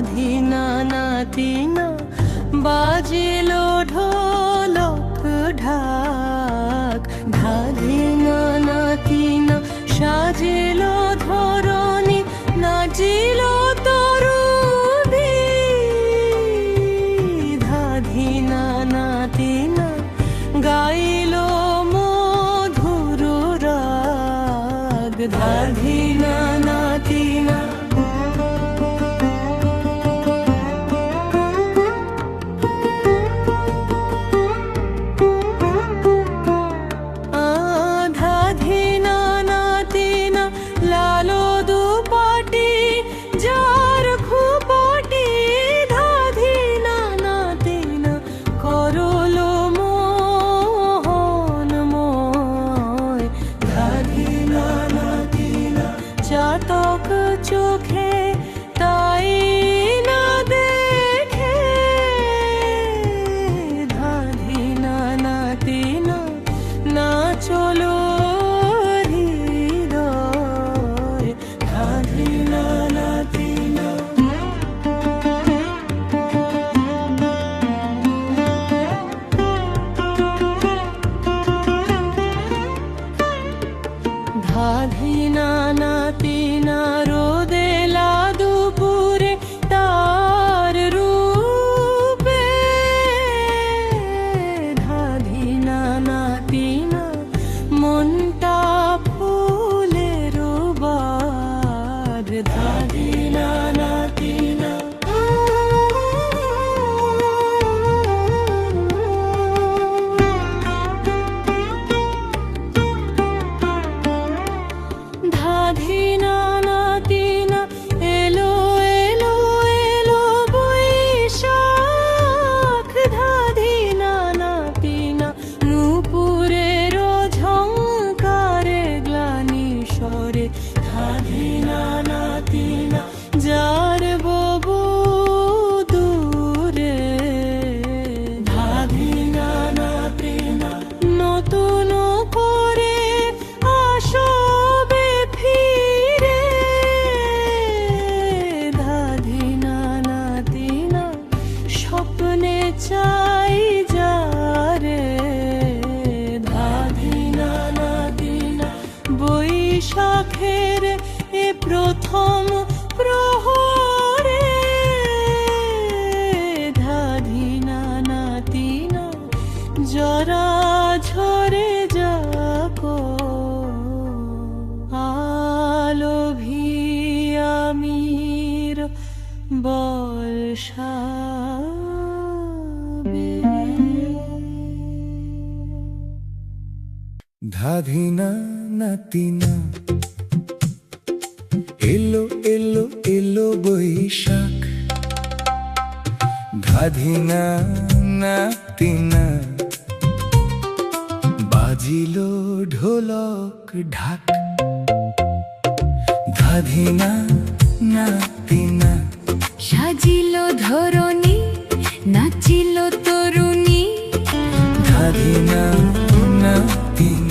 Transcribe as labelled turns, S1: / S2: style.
S1: ধাধিনা নাতিনা বাজিল ঢোলক ঢাক। ধাধিনা নাতিনা সাজিল ধরণী, নাচিল তরুণী। ধাধিনা নাতিনা গাইল মধুর রাগ। ধাধিনা নাতিনা ধাধিনা নাতিনা লালো দুপাটি যার খুপাটি। ধাধিনা নাতিনা করল মোহনময়। ধাধিনা নাতিনা চাতক চোখে তাই না দেখে। ধাধিনা নাতিনা নাচলো হৃদয়। ধাধিনা নাতিনা ধাধিনা নাতিনা রোদেলা দুপুরে তার রূপে। ধাধিনা নাতিনা মনটা ফুলের বার। ধাধিনা নাতিনা ধাধিনা নাতিনা এলো এলো এলো বৈশাখ। ধাধিনা নাতিনা নূপুরের ঝংকারে গ্লানি স্বরে। ধাধিনা নাতিনা যার ববু দূরে। ধাধিনা নাতিনা নতুন করে আসবে ফিরে। ধাধিনা নাতিনা স্বপ্নে চাই যারে। ধাধিনা নাতিনা বৈশাখের এ প্রথম প্রহরে। ধাধিনা নাতিনা জরা ঝরে যাকো আলোভিয়ামির বর্ষাবে।
S2: ধাধিনা নাতিনা এলো এলো এলো বৈশাখ। ধাধিনা নাতিনা বাজিল ঢোলক ঢাক। ধাধিনা নাতিনা
S3: সাজিল ধরণী, নাচিল তরুণী।
S2: ধাধিনা